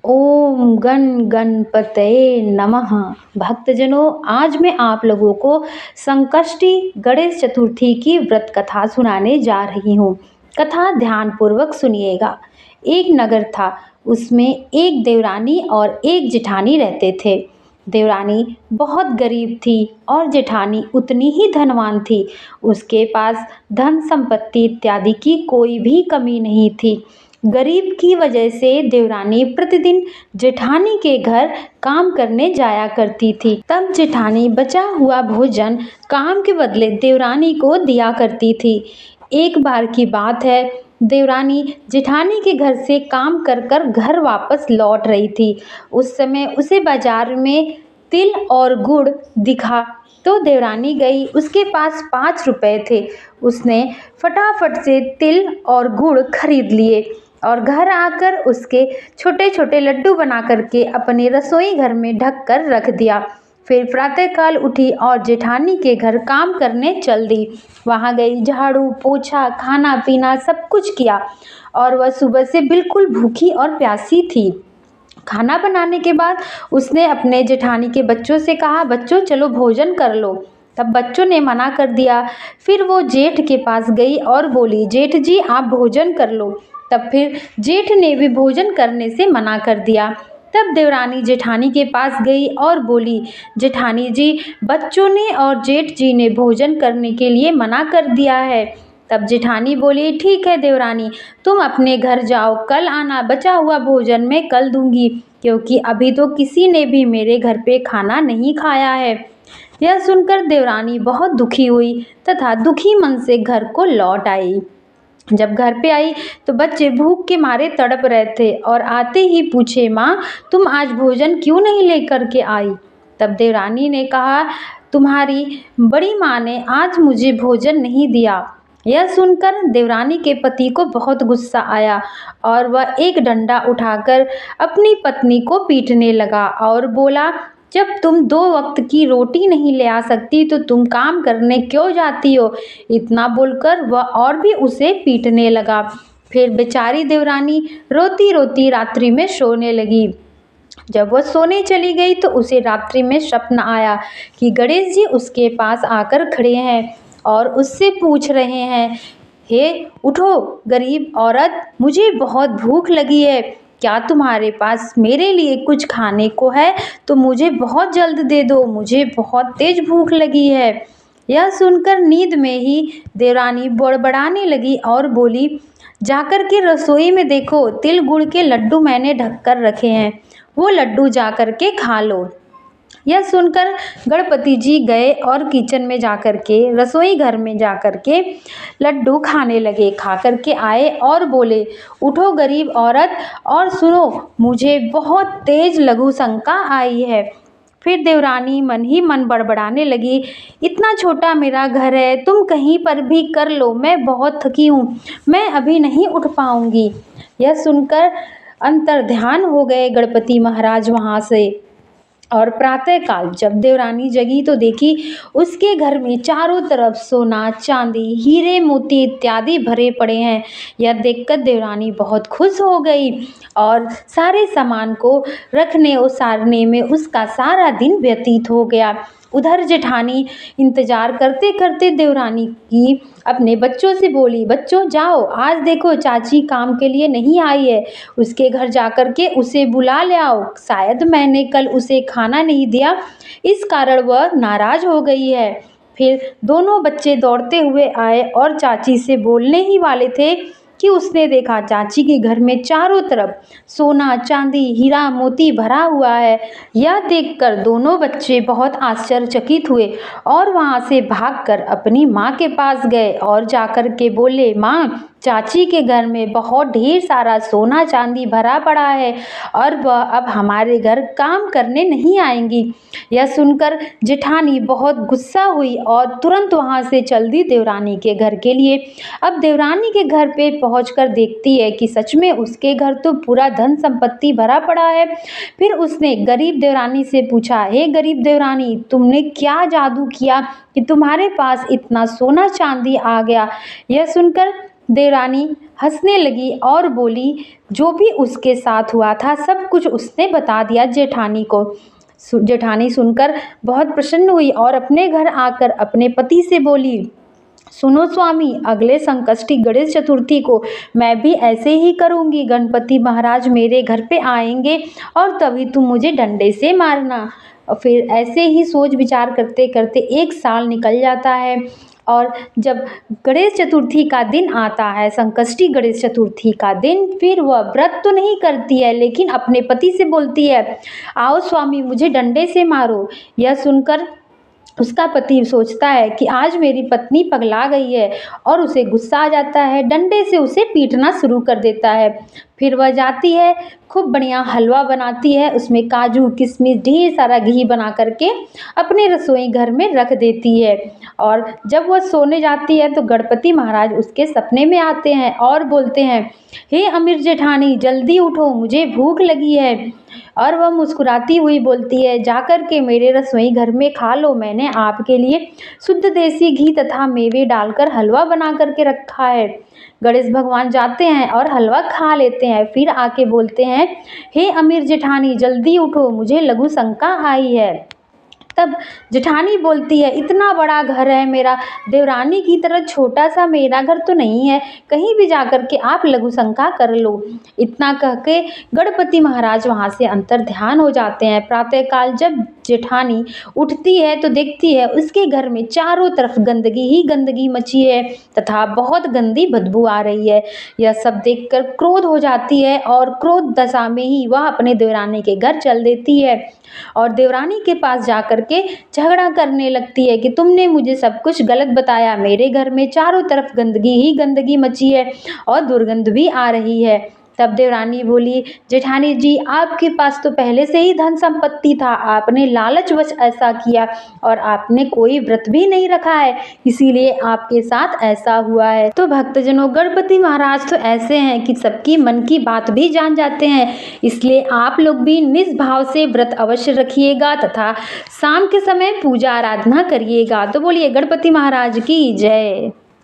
ओम गण गणपतये नमः। भक्तजनों, आज मैं आप लोगों को संकष्टी गणेश चतुर्थी की व्रत कथा सुनाने जा रही हूँ। कथा ध्यानपूर्वक सुनिएगा। एक नगर था, उसमें एक देवरानी और एक जेठानी रहते थे। देवरानी बहुत गरीब थी और जेठानी उतनी ही धनवान थी। उसके पास धन संपत्ति इत्यादि की कोई भी कमी नहीं थी। गरीब की वजह से देवरानी प्रतिदिन जेठानी के घर काम करने जाया करती थी। तब जेठानी बचा हुआ भोजन काम के बदले देवरानी को दिया करती थी। एक बार की बात है, देवरानी जेठानी के घर से काम कर कर घर वापस लौट रही थी। उस समय उसे बाजार में तिल और गुड़ दिखा तो देवरानी गई। उसके पास 5 रुपए थे। उसने फटाफट से तिल और गुड़ खरीद लिए और घर आकर उसके छोटे छोटे लड्डू बना करके अपने रसोई घर में ढक कर रख दिया। फिर प्रातःकाल उठी और जेठानी के घर काम करने चल दी। वहाँ गई, झाड़ू पोछा खाना पीना सब कुछ किया और वह सुबह से बिल्कुल भूखी और प्यासी थी। खाना बनाने के बाद उसने अपने जेठानी के बच्चों से कहा, बच्चों चलो भोजन कर लो। तब बच्चों ने मना कर दिया। फिर वो जेठ के पास गई और बोली, जेठ जी आप भोजन कर लो। तब फिर जेठ ने भी भोजन करने से मना कर दिया। तब देवरानी जेठानी के पास गई और बोली, जेठानी जी बच्चों ने और जेठ जी ने भोजन करने के लिए मना कर दिया है। तब जेठानी बोली, ठीक है देवरानी, तुम अपने घर जाओ, कल आना, बचा हुआ भोजन मैं कल दूंगी, क्योंकि अभी तो किसी ने भी मेरे घर पे खाना नहीं खाया है। यह सुनकर देवरानी बहुत दुखी हुई तथा दुखी मन से घर को लौट आई। जब घर पे आई तो बच्चे भूख के मारे तड़प रहे थे और आते ही पूछे, माँ तुम आज भोजन क्यों नहीं लेकर के आई? तब देवरानी ने कहा, तुम्हारी बड़ी माँ ने आज मुझे भोजन नहीं दिया। यह सुनकर देवरानी के पति को बहुत गुस्सा आया और वह एक डंडा उठाकर अपनी पत्नी को पीटने लगा और बोला, जब तुम 2 वक्त की रोटी नहीं ले आ सकती तो तुम काम करने क्यों जाती हो? इतना बोलकर वह और भी उसे पीटने लगा। फिर बेचारी देवरानी रोती रोती रात्रि में सोने लगी। जब वह सोने चली गई तो उसे रात्रि में स्वप्न आया कि गणेश जी उसके पास आकर खड़े हैं और उससे पूछ रहे हैं, हे उठो गरीब औरत, मुझे बहुत भूख लगी है, क्या तुम्हारे पास मेरे लिए कुछ खाने को है तो मुझे बहुत जल्द दे दो, मुझे बहुत तेज भूख लगी है। यह सुनकर नींद में ही देवरानी बड़बड़ाने लगी और बोली, जाकर के रसोई में देखो, तिल गुड़ के लड्डू मैंने ढक कर रखे हैं, वो लड्डू जाकर के खा लो। यह सुनकर गणपति जी गए और किचन में जाकर के, रसोई घर में जाकर के लड्डू खाने लगे। खा कर के आए और बोले, उठो गरीब औरत और सुनो, मुझे बहुत तेज लघु शंका आई है। फिर देवरानी मन ही मन बड़बड़ाने लगी, इतना छोटा मेरा घर है, तुम कहीं पर भी कर लो, मैं बहुत थकी हूँ, मैं अभी नहीं उठ पाऊँगी। यह सुनकर अंतर्ध्यान हो गए गणपति महाराज वहाँ से। और प्रातःकाल जब देवरानी जगी तो देखी उसके घर में चारों तरफ सोना चांदी हीरे मोती इत्यादि भरे पड़े हैं। यह देखकर देवरानी बहुत खुश हो गई और सारे सामान को रखने उसारने में उसका सारा दिन व्यतीत हो गया। उधर जेठानी इंतजार करते करते देवरानी की अपने बच्चों से बोली, बच्चों जाओ, आज देखो चाची काम के लिए नहीं आई है, उसके घर जाकर के उसे बुला ले आओ, शायद मैंने कल उसे खाना नहीं दिया, इस कारण वह नाराज हो गई है। फिर दोनों बच्चे दौड़ते हुए आए और चाची से बोलने ही वाले थे कि उसने देखा चाची के घर में चारों तरफ सोना चांदी हीरा मोती भरा हुआ है। यह देखकर दोनों बच्चे बहुत आश्चर्यचकित हुए और वहां से भागकर अपनी माँ के पास गए और जाकर के बोले, माँ चाची के घर में बहुत ढेर सारा सोना चांदी भरा पड़ा है और वह अब हमारे घर काम करने नहीं आएंगी। यह सुनकर जेठानी बहुत गुस्सा हुई और तुरंत वहां से चल दी देवरानी के घर के लिए। अब देवरानी के घर पे पहुंचकर देखती है कि सच में उसके घर तो पूरा धन संपत्ति भरा पड़ा है। फिर उसने गरीब देवरानी से पूछा, हे गरीब देवरानी, तुमने क्या जादू किया कि तुम्हारे पास इतना सोना चांदी आ गया? यह सुनकर देवरानी हंसने लगी और बोली, जो भी उसके साथ हुआ था सब कुछ उसने बता दिया जेठानी को। जेठानी सुनकर बहुत प्रसन्न हुई और अपने घर आकर अपने पति से बोली, सुनो स्वामी, अगले संकष्टी गणेश चतुर्थी को मैं भी ऐसे ही करूंगी। गणपति महाराज मेरे घर पे आएंगे और तभी तुम मुझे डंडे से मारना। और फिर ऐसे ही सोच विचार करते करते 1 साल निकल जाता है। और जब गणेश चतुर्थी का दिन आता है, संकष्टी गणेश चतुर्थी का दिन, फिर वह व्रत तो नहीं करती है लेकिन अपने पति से बोलती है, आओ स्वामी मुझे डंडे से मारो। यह सुनकर उसका पति सोचता है कि आज मेरी पत्नी पगला गई है और उसे गुस्सा आ जाता है, डंडे से उसे पीटना शुरू कर देता है। फिर वह जाती है, खूब बढ़िया हलवा बनाती है, उसमें काजू किशमिश ढेर सारा घी बना करके अपने रसोई घर में रख देती है। और जब वह सोने जाती है तो गणपति महाराज उसके सपने में आते हैं और बोलते हैं, हे अमीर जेठानी जल्दी उठो, मुझे भूख लगी है। और वह मुस्कुराती हुई बोलती है, जाकर के मेरे रसोई घर में खा लो, मैंने आपके लिए शुद्ध देसी घी तथा मेवे डालकर हलवा बना करके रखा है। गणेश भगवान जाते हैं और हलवा खा लेते हैं, फिर आके बोलते हैं, हे अमीर जेठानी जल्दी उठो, मुझे लघु शंका आई है। तब जेठानी बोलती है, इतना बड़ा घर है मेरा, देवरानी की तरह छोटा सा मेरा घर तो नहीं है, कहीं भी जाकर के आप लघु शंका कर लो। इतना कह के गणपति महाराज वहाँ से अंतर ध्यान हो जाते हैं। प्रातःकाल जब जेठानी उठती है तो देखती है उसके घर में चारों तरफ गंदगी ही गंदगी मची है तथा बहुत गंदी बदबू आ रही है। यह सब देखकर क्रोध हो जाती है और क्रोध दशा में ही वह अपने देवरानी के घर चल देती है और देवरानी के पास जाकर के झगड़ा करने लगती है कि तुमने मुझे सब कुछ गलत बताया, मेरे घर में चारों तरफ गंदगी ही गंदगी मची है और दुर्गंध भी आ रही है। तब देवरानी बोली, जेठानी जी आपके पास तो पहले से ही धन संपत्ति था, आपने लालचवश ऐसा किया और आपने कोई व्रत भी नहीं रखा है, इसीलिए आपके साथ ऐसा हुआ है। तो भक्तजनों, गणपति महाराज तो ऐसे हैं कि सबकी मन की बात भी जान जाते हैं, इसलिए आप लोग भी निष्भाव से व्रत अवश्य रखिएगा तथा शाम के समय पूजा आराधना करिएगा। तो बोलिए गणपति महाराज की जय।